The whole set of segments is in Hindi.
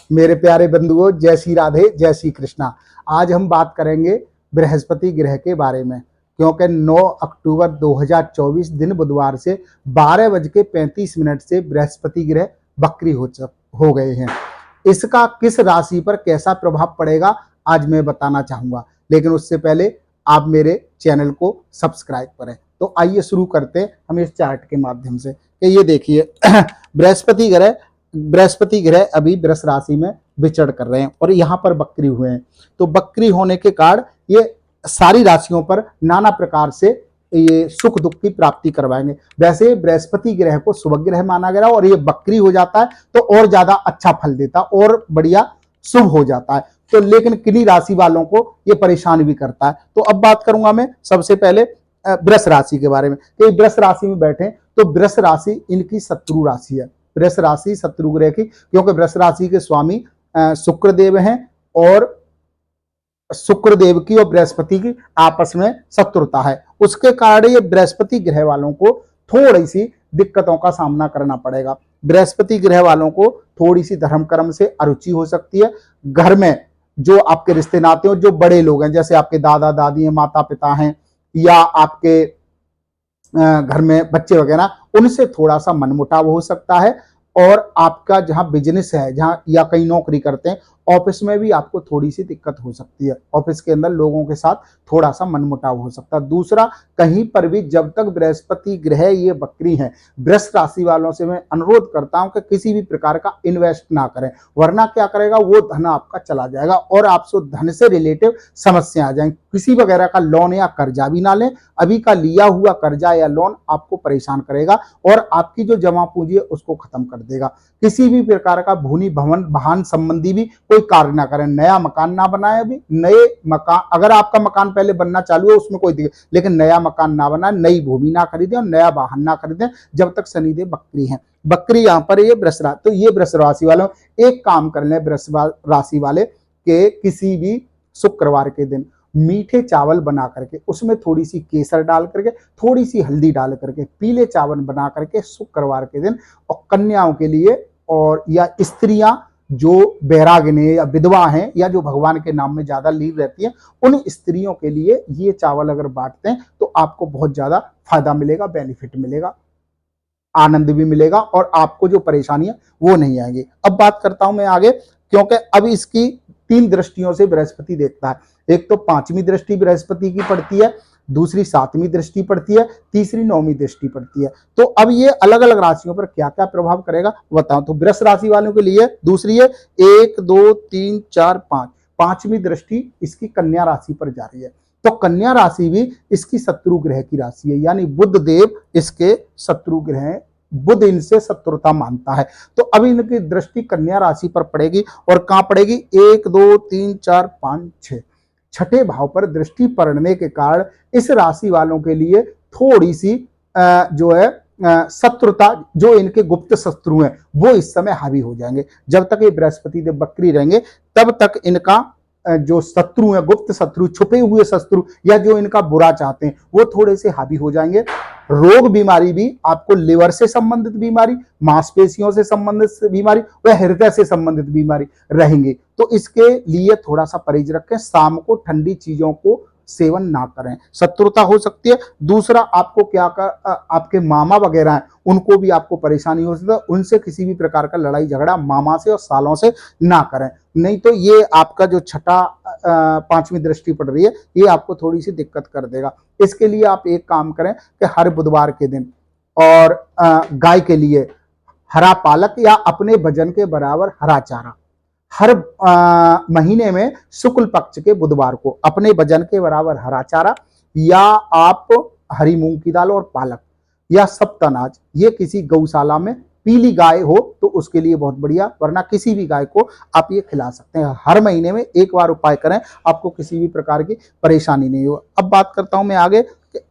मेरे प्यारे बंधुओं, जय श्री राधे, जय श्री कृष्णा। आज हम बात करेंगे बृहस्पति ग्रह के बारे में, क्योंकि 9 अक्टूबर 2024 दिन बुधवार से 12:35 से बृहस्पति ग्रह वक्री हो गए हैं। इसका किस राशि पर कैसा प्रभाव पड़ेगा आज मैं बताना चाहूंगा, लेकिन उससे पहले आप मेरे चैनल को सब्सक्राइब करें। तो आइए शुरू करते हैं हम इस चार्ट के माध्यम से कि ये देखिए बृहस्पति ग्रह अभी वृष राशि में विचरण कर रहे हैं और यहाँ पर वक्री हुए हैं। तो वक्री होने के कारण ये सारी राशियों पर नाना प्रकार से ये सुख दुख की प्राप्ति करवाएंगे। वैसे बृहस्पति ग्रह को शुभ ग्रह माना गया और ये वक्री हो जाता है तो और ज्यादा अच्छा फल देता और बढ़िया शुभ हो जाता है। तो लेकिन किन्हीं राशि वालों को ये परेशान भी करता है। तो अब बात करूंगा मैं सबसे पहले वृष राशि के बारे में कि वृष राशि में बैठे तो वृष राशि इनकी शत्रु राशि है। वृष राशि शत्रु ग्रह की, क्योंकि वृष राशि के स्वामी शुक्रदेव हैं और शुक्रदेव की और बृहस्पति की आपस में शत्रुता है। उसके कारण ये बृहस्पति ग्रह वालों को थोड़ी सी दिक्कतों का सामना करना पड़ेगा। बृहस्पति ग्रह वालों को थोड़ी सी धर्म कर्म से अरुचि हो सकती है। घर में जो आपके रिश्ते नाते हो, जो बड़े लोग हैं, जैसे आपके दादा दादी हैं, माता पिता हैं, या आपके घर में बच्चे वगैरह, उनसे थोड़ा सा मनमुटाव हो सकता है। और आपका जहां बिजनेस है, जहां या कहीं नौकरी करते हैं, ऑफिस में भी आपको थोड़ी सी दिक्कत हो सकती है। ऑफिस के अंदर लोगों के साथ थोड़ा सा मनमुटाव हो सकता है। दूसरा, कहीं पर भी जब तक बृहस्पति ग्रह ये वक्री हैं, वृष राशि वालों से मैं अनुरोध करता हूं कि किसी भी प्रकार का इन्वेस्ट ना करें, वरना क्या करेगा, वो धन आपका चला जाएगा और आपसे धन से रिलेटिव समस्या आ जाएंगी। किसी वगैरह का लोन या कर्जा भी ना लें। अभी का लिया हुआ कर्जा या लोन आपको परेशान करेगा और आपकी जो जमा पूंजी है उसको खत्म कर देगा। किसी भी प्रकार का भूमि भवन वाहन संबंधी भी कोई कार्य ना करें। नया मकान ना बनाए। अभी नए मकान, अगर आपका मकान पहले बनना चालू है उसमें कोई दिक्कत, लेकिन नया मकान ना बनाए, नई भूमि ना खरीदें और नया वाहन ना खरीदें जब तक शनिदेव वक्री हैं। वक्री यहाँ पर ये वृष राशि, तो ये वृष राशि वालों एक काम कर लें, वृष राशि वाले के किसी भी शुक्रवार के दिन मीठे चावल बना करके उसमें थोड़ी सी केसर डाल करके, थोड़ी सी हल्दी डाल करके, पीले चावल बना करके शुक्रवार के दिन, और कन्याओं के लिए और या स्त्रियां जो बैरागिनी या विधवा हैं या जो भगवान के नाम में ज्यादा लीन रहती हैं, उन स्त्रियों के लिए ये चावल अगर बांटते हैं तो आपको बहुत ज्यादा फायदा मिलेगा, बेनिफिट मिलेगा, आनंद भी मिलेगा और आपको जो परेशानियां वो नहीं आएंगी। अब बात करता हूं मैं आगे, क्योंकि अब इसकी 3 दृष्टियों से बृहस्पति देखता है। एक तो 5वीं दृष्टि बृहस्पति की पड़ती है, दूसरी 7वीं दृष्टि पड़ती है, तीसरी 9वीं दृष्टि पड़ती है। तो अब ये अलग अलग राशियों पर क्या क्या प्रभाव करेगा बताओ। तो वृष राशि वालों के लिए दूसरी है 1 2 3 4 5, 5वीं दृष्टि इसकी कन्या राशि पर जा रही है। तो कन्या राशि भी इसकी शत्रु ग्रह की राशि है, यानी बुध देव इसके शत्रु ग्रह हैं। बुध इनसे शत्रुता मानता है। तो अब इनकी दृष्टि कन्या राशि पर पड़ेगी और कहां पड़ेगी, 1 2 3 4 5 6, छठे भाव पर दृष्टि पड़ने के कारण इस राशि वालों के लिए थोड़ी सी जो है शत्रुता, जो इनके गुप्त शत्रु हैं वो इस समय हावी हो जाएंगे। जब तक ये बृहस्पति देव वक्री रहेंगे तब तक इनका जो शत्रु है, गुप्त शत्रु, छुपे हुए शत्रु या जो इनका बुरा चाहते हैं वो थोड़े से हावी हो जाएंगे। रोग बीमारी भी आपको लिवर से संबंधित बीमारी, मांसपेशियों से संबंधित बीमारी व हृदय से संबंधित बीमारी रहेंगी। तो इसके लिए थोड़ा सा परहेज रखें। शाम को ठंडी चीजों को सेवन ना करें, शत्रुता हो सकती है। दूसरा, आपको क्या कर, आपके मामा वगैरह हैं उनको भी आपको परेशानी हो सकती है, उनसे किसी भी प्रकार का लड़ाई झगड़ा मामा से और सालों से ना करें, नहीं तो ये आपका जो छठा 5वीं दृष्टि पड़ रही है ये आपको थोड़ी सी दिक्कत कर देगा। इसके लिए आप एक काम करें कि हर बुधवार के दिन और गाय के लिए हरा पालक या अपने वजन के बराबर हरा चारा हर महीने में शुक्ल पक्ष के बुधवार को अपने वजन के बराबर हरा चारा या आप हरी मूंग की दाल और पालक या सप्त अनाज, ये किसी गौशाला में पीली गाय हो तो उसके लिए बहुत बढ़िया, वरना किसी भी गाय को आप ये खिला सकते हैं। हर महीने में एक बार उपाय करें, आपको किसी भी प्रकार की परेशानी नहीं हो। अब बात करता हूं मैं आगे,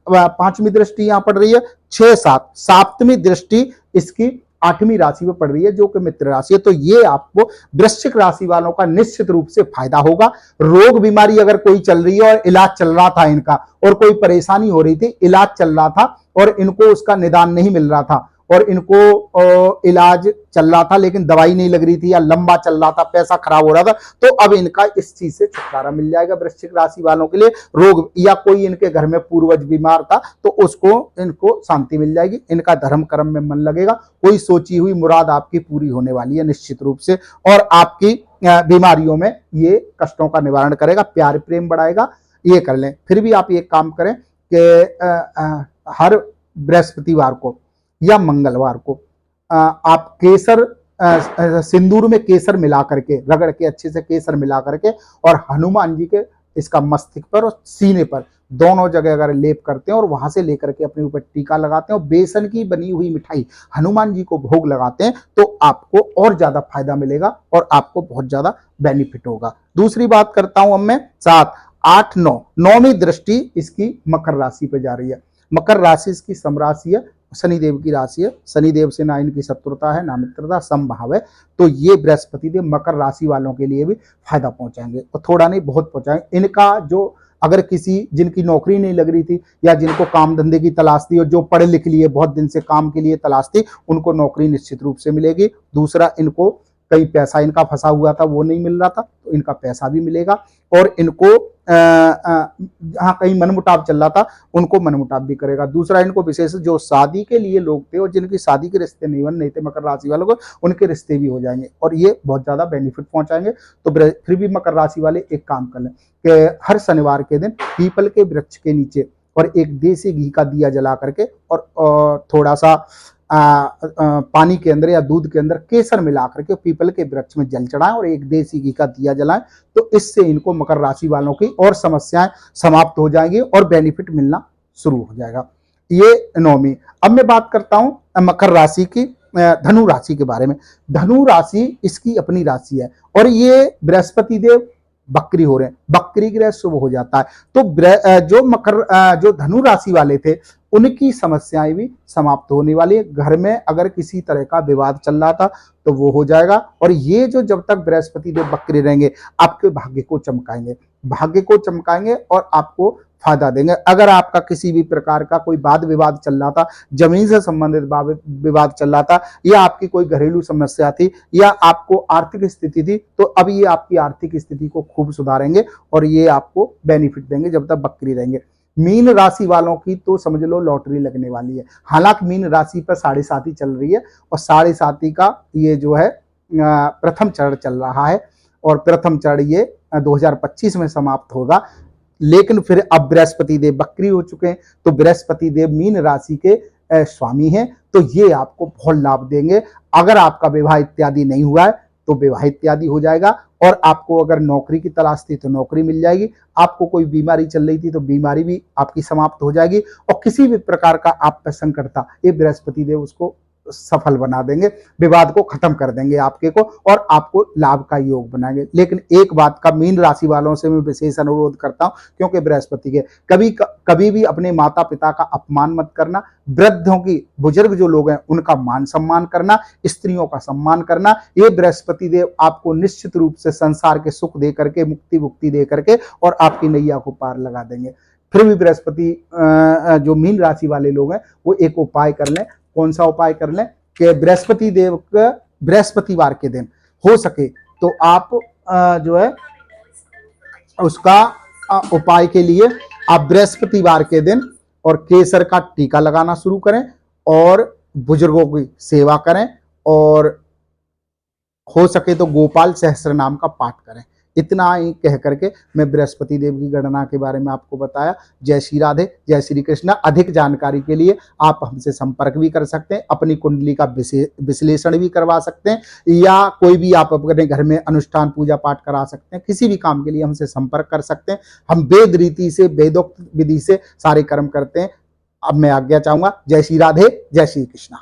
5वीं दृष्टि यहां पड़ रही है 6 7, 7वीं दृष्टि इसकी 8वीं राशि में पड़ रही है जो कि मित्र राशि है। तो ये आपको वृश्चिक राशि वालों का निश्चित रूप से फायदा होगा। रोग बीमारी अगर कोई चल रही है और इलाज चल रहा था इनका, और कोई परेशानी हो रही थी, इलाज चल रहा था और इनको उसका निदान नहीं मिल रहा था, और इनको इलाज चल रहा था लेकिन दवाई नहीं लग रही थी या लंबा चल रहा था, पैसा खराब हो रहा था, तो अब इनका इस चीज से छुटकारा मिल जाएगा। वृश्चिक राशि वालों के लिए रोग या कोई इनके घर में पूर्वज बीमार था तो उसको इनको शांति मिल जाएगी, इनका धर्म कर्म में मन लगेगा, कोई सोची हुई मुराद आपकी पूरी होने वाली है निश्चित रूप से, और आपकी बीमारियों में ये कष्टों का निवारण करेगा, प्यार प्रेम बढ़ाएगा। ये कर लें। फिर भी आप एक काम करें कि हर बृहस्पतिवार को या मंगलवार को आप केसर सिंदूर में केसर मिला करके, रगड़ के अच्छे से केसर मिला करके और हनुमान जी के इसका मस्तिष्क पर और सीने पर दोनों जगह अगर लेप करते हैं और वहां से लेकर के अपने ऊपर टीका लगाते हैं और बेसन की बनी हुई मिठाई हनुमान जी को भोग लगाते हैं तो आपको और ज्यादा फायदा मिलेगा और आपको बहुत ज्यादा बेनिफिट होगा। दूसरी बात करता हूं अब मैं 7, 8, 9, 9वीं दृष्टि इसकी मकर राशि पे जा रही है। मकर राशि इसकी समराशि है, शनिदेव की राशि है, शनिदेव से ना इनकी शत्रुता है ना मित्रता, समभाव है, तो ये बृहस्पति देव मकर राशि वालों के लिए भी फायदा पहुंचाएंगे और थोड़ा नहीं बहुत पहुंचाएंगे। इनका जो अगर किसी जिनकी नौकरी नहीं लग रही थी या जिनको काम धंधे की तलाश थी और जो पढ़े लिख लिए बहुत दिन से काम के लिए तलाश थी उनको नौकरी निश्चित रूप से मिलेगी। दूसरा, इनको कहीं पैसा इनका फंसा हुआ था वो नहीं मिल रहा था तो इनका पैसा भी मिलेगा और इनको जहाँ कहीं मनमुटाव चल रहा था उनको मनमुटाव भी करेगा। दूसरा, इनको विशेष जो शादी के लिए लोग थे और जिनकी शादी के रिश्ते नहीं बन रहे थे मकर राशि वालों को, उनके रिश्ते भी हो जाएंगे और ये बहुत ज्यादा बेनिफिट पहुंचाएंगे। तो फिर भी मकर राशि वाले एक काम कर लें कि हर शनिवार के दिन पीपल के वृक्ष के नीचे और एक देसी घी का दिया जला करके और थोड़ा सा पानी के अंदर या दूध के अंदर केसर मिला करके पीपल के वृक्ष में जल चढ़ाएं और एक देसी घी का दिया जलाएं, तो इससे इनको मकर राशि वालों की और समस्याएं समाप्त हो जाएंगी और बेनिफिट मिलना शुरू हो जाएगा। ये 9वीं। अब मैं बात करता हूं मकर राशि की, धनु राशि के बारे में। धनु राशि इसकी अपनी राशि है और ये बृहस्पति देव बकरी हो रहे हैं, बकरी ग्रह शुभ हो जाता है, तो जो धनु राशि वाले थे उनकी समस्याएं भी समाप्त होने वाली है। घर में अगर किसी तरह का विवाद चल रहा था तो वो हो जाएगा और ये जो जब तक बृहस्पति देव बकरी रहेंगे आपके भाग्य को चमकाएंगे और आपको फायदा देंगे। अगर आपका किसी भी प्रकार का कोई वाद विवाद चल रहा था, जमीन से संबंधित विवाद चल रहा था या आपकी कोई घरेलू समस्या थी या आपको आर्थिक स्थिति थी, तो अब ये आपकी आर्थिक स्थिति को खूब सुधारेंगे और ये आपको बेनिफिट देंगे जब तक बकरी रहेंगे। मीन राशि वालों की तो समझ लो लॉटरी लगने वाली है। हालांकि मीन राशि पर 7.5 चल रही है और 7.5 का ये जो है प्रथम चरण चल रहा है और प्रथम चरण ये 2025 में समाप्त होगा। लेकिन फिर अब बृहस्पति देव बकरी हो चुके हैं तो बृहस्पति देव मीन राशि के स्वामी हैं, तो ये आपको बहुत लाभ देंगे। अगर आपका विवाह इत्यादि नहीं हुआ है तो विवाह इत्यादि हो जाएगा और आपको अगर नौकरी की तलाश थी तो नौकरी मिल जाएगी, आपको कोई बीमारी चल रही थी तो बीमारी भी आपकी समाप्त हो जाएगी और किसी भी प्रकार का आप पे संकट था ये बृहस्पति देव उसको सफल बना देंगे, विवाद को खत्म कर देंगे आपके को और आपको लाभ का योग बनाएंगे। लेकिन एक बात का मीन राशि वालों से मैं विशेष अनुरोध करता हूं, क्योंकि बृहस्पति के कभी भी अपने माता पिता का अपमान मत करना, वृद्धों की बुजुर्ग जो लोग हैं उनका मान सम्मान करना, स्त्रियों का सम्मान करना, ये बृहस्पति देव आपको निश्चित रूप से संसार के सुख दे करके, मुक्ति दे करके और आपकी नैया को पार लगा देंगे। फिर भी बृहस्पति जो मीन राशि वाले लोग हैं वो एक उपाय कर लें। कौन सा उपाय कर लें कि बृहस्पति देव का बृहस्पतिवार के दिन हो सके तो आप जो है उसका उपाय के लिए आप बृहस्पतिवार के दिन और केसर का टीका लगाना शुरू करें और बुजुर्गों की सेवा करें और हो सके तो गोपाल सहस्त्र नाम का पाठ करें। इतना ही कह करके मैं बृहस्पति देव की गणना के बारे में आपको बताया। जय श्री राधे, जय श्री कृष्ण। अधिक जानकारी के लिए आप हमसे संपर्क भी कर सकते हैं, अपनी कुंडली का विश्लेषण भी करवा सकते हैं या कोई भी आप अपने घर में अनुष्ठान पूजा पाठ करा सकते हैं। किसी भी काम के लिए हमसे संपर्क कर सकते हैं। हम वेद रीति से, वेदोक्त विधि से सारे कर्म करते हैं। अब मैं आज्ञा चाहूंगा। जय श्री राधे, जय श्री कृष्ण।